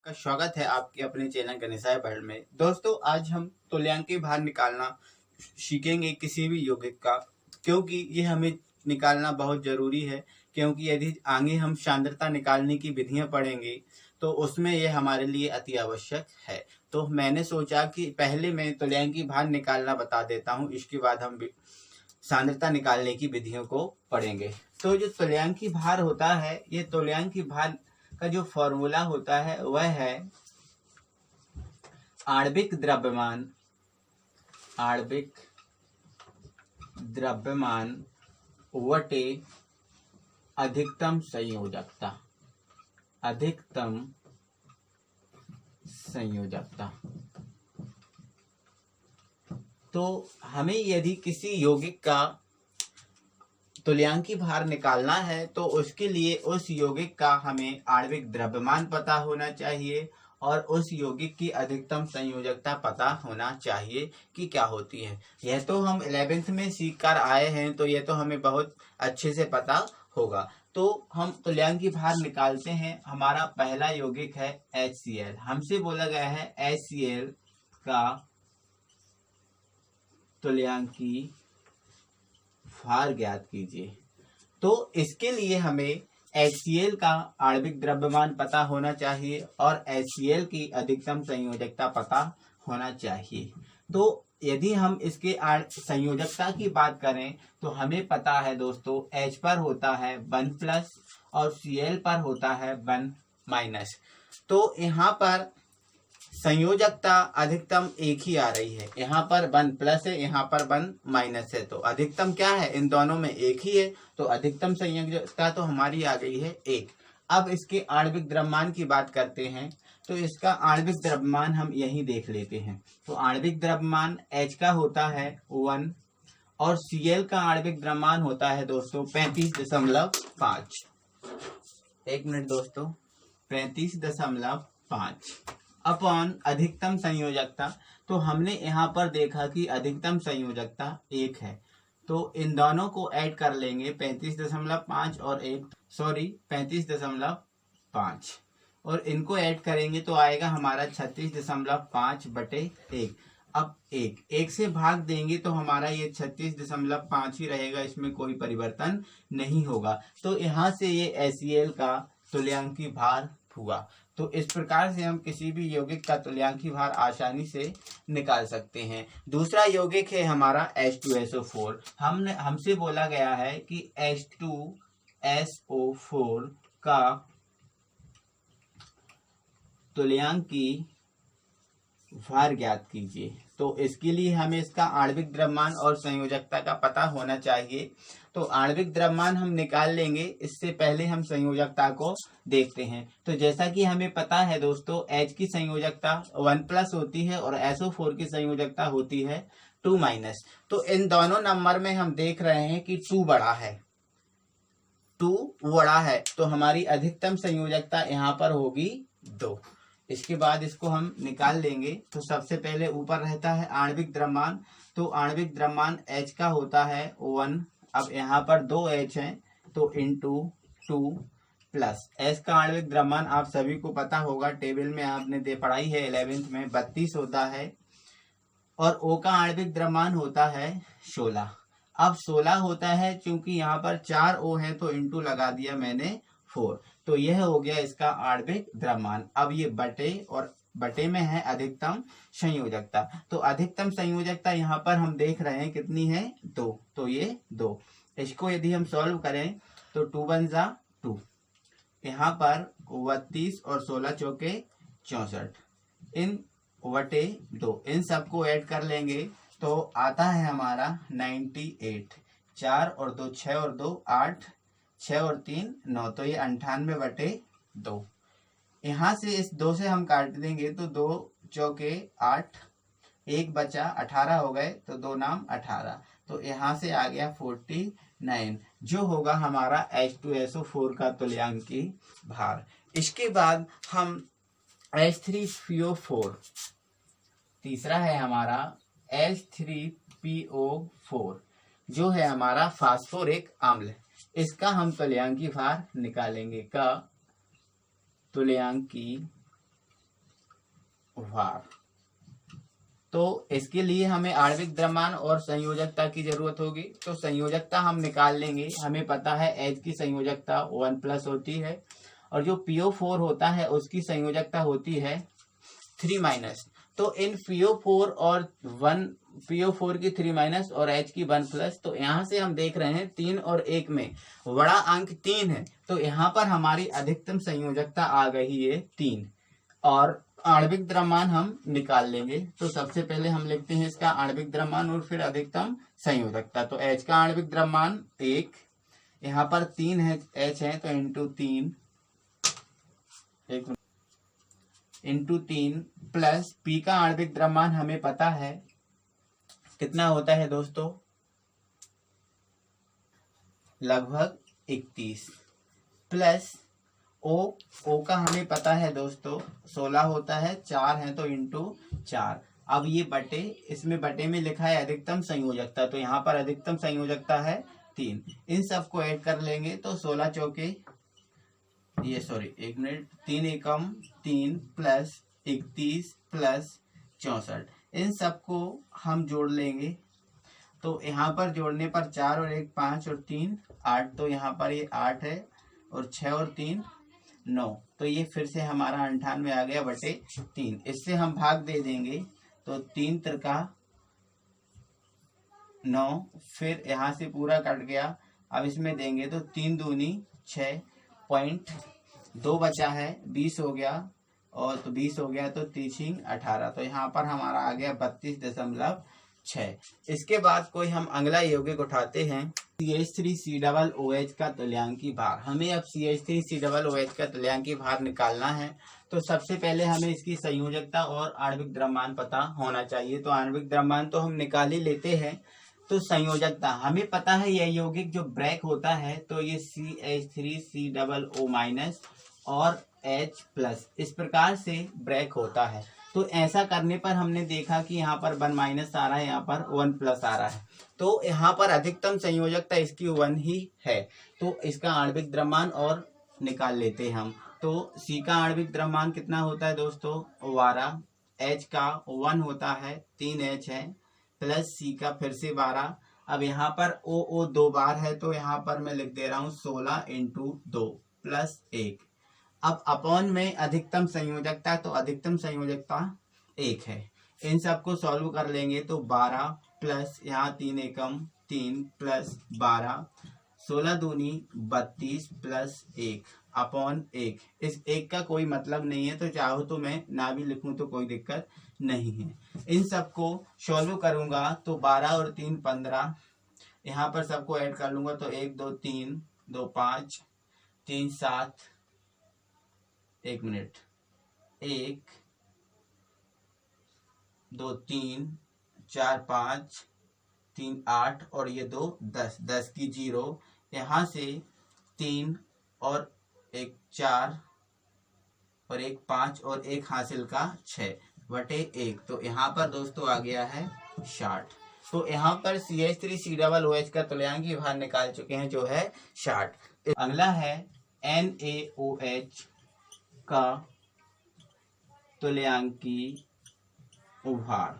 का स्वागत है आपके अपने चैनल गणेशाय वर्ल्ड में। दोस्तों, आज हम तुल्यांकी भार निकालना सीखेंगे किसी भी यौगिक का, क्योंकि ये हमें निकालना बहुत जरूरी है। क्योंकि यदि आगे हम सांद्रता निकालने की विधियां पढ़ेंगे तो उसमें यह हमारे लिए अति आवश्यक है। तो मैंने सोचा कि पहले मैं तुल्यांकी भार निकालना बता देता हूँ, इसके बाद हम सांद्रता निकालने की विधियों को पढ़ेंगे। तो जो तुल्यांकी भार होता है, ये तुल्यांकी भार का जो फॉर्मूला होता है वह है आणविक द्रव्यमान वटे अधिकतम संयोजकता। तो हमें यदि किसी यौगिक का तुल्यांकी भार निकालना है तो उसके लिए उस यौगिक का हमें आणविक द्रव्यमान पता होना चाहिए और उस यौगिक की अधिकतम संयोजकता पता होना चाहिए कि क्या होती है। यह तो हम 11th में सीख कर आए हैं, तो यह तो हमें बहुत अच्छे से पता होगा। तो हम तुल्यांकी भार निकालते हैं। हमारा पहला यौगिक है HCl। हमसे बोला गया है HCl का तुल्यांकी भार ज्ञात कीजिए। तो इसके लिए हमें HCl का आणविक द्रव्यमान पता होना चाहिए और HCl की अधिकतम संयोजकता पता होना चाहिए। तो यदि हम इसके संयोजकता की बात करें तो हमें पता है दोस्तों, H पर होता है 1+ और Cl पर होता है 1-। तो यहाँ पर संयोजकता अधिकतम एक ही आ रही है। यहाँ पर 1+ है, यहाँ पर 1- है, तो अधिकतम क्या है, इन दोनों में एक ही है। तो अधिकतम संयोजकता तो हमारी आ गई है 1। अब इसके आणविक द्रव्यमान की बात करते हैं। तो इसका आणविक द्रव्यमान हम यही देख लेते हैं। तो आणविक द्रव्यमान H का होता है 1 और Cl का आणविक द्रव्यमान होता है दोस्तों 35.5। एक मिनट दोस्तों, 35.5 अपॉन अधिकतम संयोजकता। तो हमने यहाँ पर देखा कि अधिकतम संयोजकता 1 है, तो इन दोनों को ऐड कर लेंगे 35.5 और 35.5 और इनको ऐड करेंगे तो आएगा हमारा 36.5/1। अब एक से भाग देंगे तो हमारा ये 36.5 ही रहेगा, इसमें कोई परिवर्तन नहीं होगा। तो यहाँ से ये HCl का तुल्यांकी भार हुआ। तो इस प्रकार से हम किसी भी यौगिक का तुल्यांकी भार आसानी से निकाल सकते हैं। दूसरा यौगिक है हमारा H2SO4। हमसे बोला गया है कि H2SO4 का तुल्यांकी भार ज्ञात कीजिए। तो इसके लिए हमें इसका आणविक द्रव्यमान और संयोजकता का पता होना चाहिए। तो आणविक द्रव्यमान हम निकाल लेंगे, इससे पहले हम संयोजकता को देखते हैं। तो जैसा कि हमें पता है दोस्तों, H की संयोजकता 1+ होती है और SO4 की संयोजकता होती है 2-। तो इन दोनों नंबर में हम देख रहे हैं कि 2 बड़ा है, तो हमारी अधिकतम संयोजकता यहाँ पर होगी 2। इसके बाद इसको हम निकाल लेंगे। तो सबसे पहले ऊपर रहता है आणविक द्रव्यमान। तो आणविक द्रव्यमान H का होता है 1। अब यहाँ पर 2 H हैं, तो इंटू 2 प्लस S का आणविक द्रव्यमान आप सभी को पता होगा, टेबल में आपने पढ़ाई है 11th में, 32 होता है। और O का आणविक द्रव्यमान होता है 16। अब 16 होता है, क्योंकि यहाँ पर 4 O है तो इंटू लगा दिया मैंने 4। तो यह हो गया इसका आणविक द्रव्यमान। अब ये बटे में है अधिकतम संयोजकता। तो अधिकतम संयोजकता यहाँ पर हम देख रहे हैं कितनी है, 2। तो ये 2। इसको यदि हम सॉल्व करें तो 2 × 2, यहाँ पर 32 और 16 चौके 64, इन वटे 2, इन सबको ऐड कर लेंगे तो आता है हमारा 98। 4 और 2 6 और 2 8, 6 और 3 9, तो ये 98/2। यहाँ से इस 2 से हम काट देंगे तो 2 चौके 8, 1 बचा 18 हो गए, तो 2 नाम 18। तो यहाँ से आ गया 49, जो होगा हमारा H2SO4 का तुल्यांकी भार। इसके बाद हम H3PO4, तीसरा है हमारा H3PO4, जो है हमारा फास्फोरिक अम्ल। इसका हम तुल्यांकी भार निकालेंगे। का तुल्यांकी भार। तो इसके लिए हमें आणविक द्रव्यमान और संयोजकता की जरूरत होगी। तो संयोजकता हम निकाल लेंगे। हमें पता है H की संयोजकता 1+ होती है और जो PO4 होता है उसकी संयोजकता होती है 3-। तो इन PO4 और 1, PO4 की 3- और H की 1+, तो यहाँ से हम देख रहे हैं 3 और 1 में बड़ा अंक 3 है, तो यहाँ पर हमारी अधिकतम संयोजकता आ गई है 3 और आणविक द्रव्यमान हम निकाल लेंगे। तो सबसे पहले हम लिखते हैं इसका आणविक द्रव्यमान और फिर अधिकतम संयोजकता। तो H का आणविक द्रव्यमान 1, यहाँ पर 3 है H है तो इंटू 3 प्लस P का आणविक द्रव्यमान हमें पता है कितना होता है दोस्तों, लगभग 31 प्लस O का हमें पता है दोस्तों 16 होता है, 4 है तो इंटू 4। अब ये बटे, इसमें बटे में लिखा है अधिकतम संयोजकता, तो यहाँ पर अधिकतम संयोजकता है 3। इन सबको ऐड कर लेंगे तो 16 चौके 3 एकम 3 प्लस 31 प्लस 64, इन सबको हम जोड़ लेंगे। तो यहाँ पर जोड़ने पर 4 और 1 5 और 3 8, तो यहाँ पर ये 8 है और 6 और 3 9, तो ये फिर से हमारा 98 आ गया बटे 3। इससे हम भाग दे देंगे तो 3 त्रिका 9, फिर यहाँ से पूरा कट गया। अब इसमें देंगे तो 3 दूनी 6.2 बचा है, 20 हो गया और तो 20 हो गया तो 3 18, तो यहाँ पर हमारा आ गया 32.6। इसके बाद कोई हम अगला यौगिक उठाते हैं CH3COOH का तुल्यांकी भार। हमें अब CH3COOH का तुल्यांकी भार निकालना है। तो सबसे पहले हमें इसकी संयोजकता और आणविक द्रव्यमान पता होना चाहिए। तो आणविक द्रव्यमान तो हम निकाल ही लेते हैं, तो संयोजकता हमें पता है यह यौगिक जो ब्रेक होता है तो ये CH3COO- और H+, इस प्रकार से ब्रेक होता है। तो ऐसा करने पर हमने देखा कि यहाँ पर 1- आ रहा है, यहाँ पर 1+ आ रहा है, तो यहाँ पर अधिकतम संयोजकता इसकी 1 ही है। तो इसका आणविक द्रव्यमान और निकाल लेते हैं हम। तो C का आणविक द्रव्यमान कितना होता है दोस्तों, 12, H का 1 होता है, 3H है, प्लस C का फिर से 12। अब यहाँ पर O 2 बार है तो यहाँ पर मैं लिख दे रहा हूँ 16 इंटू 2 प्लस 1। अब अपॉन में अधिकतम संयोजकता, तो अधिकतम संयोजकता 1 है। इन सबको सॉल्व कर लेंगे तो 12 प्लस यहाँ 3 एकम 3 प्लस 12, 16 दूनी 32 प्लस 1 अपॉन 1। इस 1 का कोई मतलब नहीं है, तो चाहो तो मैं ना भी लिखूं तो कोई दिक्कत नहीं है। इन सबको सॉल्व करूंगा तो 12 और 3 15, यहाँ पर सबको ऐड कर लूंगा तो 1 2 3 2 5 3 7, 1 मिनट, 1 2 3 4 5 3 8 और ये 2 10, 10 की 0, यहाँ से 3 और 1 4 और 1 5 और 1 हासिल का 6 बटे 1, तो यहाँ पर दोस्तों आ गया है 60। तो यहाँ पर CH3COOH का तुल्यांकी भार निकाल चुके हैं जो है 60। अगला है NaOH का तुल्यांकी भार।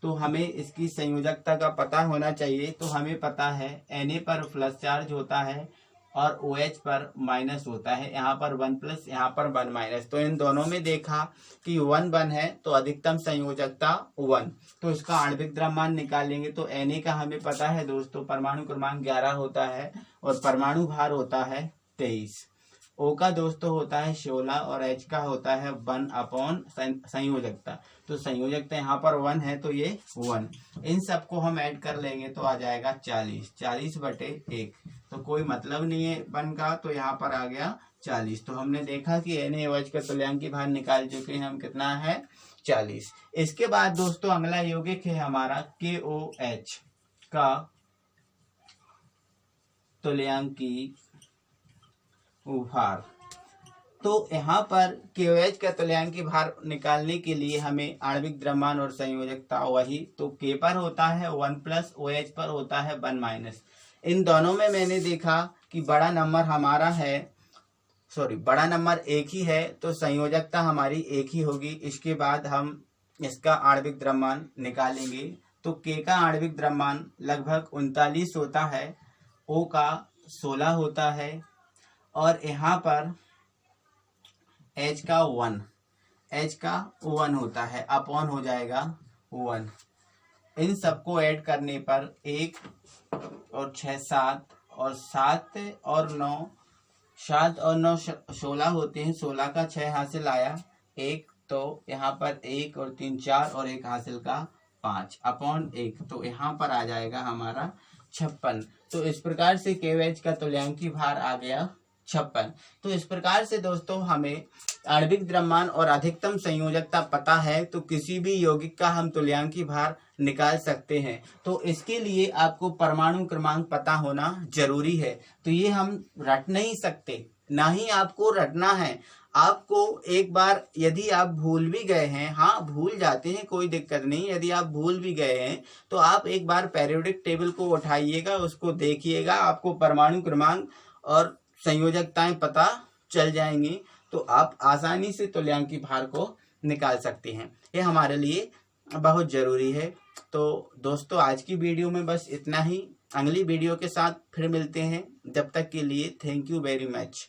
तो हमें इसकी संयोजकता का पता होना चाहिए। तो हमें पता है Na पर प्लस चार्ज होता है और OH पर माइनस होता है, यहाँ पर 1+, यहाँ पर 1-। तो इन दोनों में देखा कि 1 है तो अधिकतम संयोजकता 1। तो इसका आणविक द्रव्यमान निकालेंगे तो Na का हमें पता है दोस्तों परमाणु क्रमांक 11 होता है और परमाणु भार होता है 23। O का दोस्तों होता है 16 और H का होता है 1 अपॉन संयोजकता। तो संयोजकता यहाँ पर 1 है तो ये 1। इन सबको हम ऐड कर लेंगे तो आ जाएगा 40, 40 बटे 1। तो कोई मतलब नहीं है 1 का, तो यहाँ पर आ गया 40। तो हमने देखा कि NaOH का तुल्यांकी भार निकाल चुके हैं हम, कितना है 40। इसके बाद दोस्तों अगला यौगिक है हमारा KOH का तुल्यांकी भार। तो यहाँ पर KOH का तुल्यांकी भार निकालने के लिए हमें आणविक द्रव्यमान और संयोजकता वही, तो K पर होता है 1+, OH पर होता है 1-। इन दोनों में मैंने देखा कि बड़ा नंबर हमारा है बड़ा नंबर एक ही है तो संयोजकता हमारी एक ही होगी। इसके बाद हम इसका आणविक द्रव्यमान निकालेंगे। तो K का आणविक द्रव्यमान लगभग 39 होता है, O का 16 होता है और यहाँ पर H का 1 होता है, अपॉन हो जाएगा 1। इन सबको ऐड करने पर 1 और 6 7 और 7 और 9 16 होते हैं। 16 का 6 हासिल आया 1, तो यहाँ पर 1 और 3 4 और 1 हासिल का 5 अपॉन 1, तो यहाँ पर आ जाएगा हमारा 56। तो इस प्रकार से KOH का तुल्यांकी भार आ गया 56। तो इस प्रकार से दोस्तों हमें आणविक द्रव्यमान और अधिकतम संयोजकता पता है तो किसी भी यौगिक का हम तुल्यांकी भार निकाल सकते हैं। तो इसके लिए आपको परमाणु क्रमांक पता होना जरूरी है। तो ये हम रट नहीं सकते, ना ही आपको रटना है। आपको एक बार यदि आप भूल भी गए हैं, हाँ भूल जाते हैं कोई दिक्कत नहीं, यदि आप भूल भी गए हैं तो आप एक बार पीरियोडिक टेबल को उठाइएगा, उसको देखिएगा, आपको परमाणु क्रमांक और संयोजकताएं पता चल जाएंगी, तो आप आसानी से तुल्यांकी भार को निकाल सकते हैं। ये हमारे लिए बहुत जरूरी है। तो दोस्तों आज की वीडियो में बस इतना ही। अगली वीडियो के साथ फिर मिलते हैं, जब तक के लिए थैंक यू वेरी मच।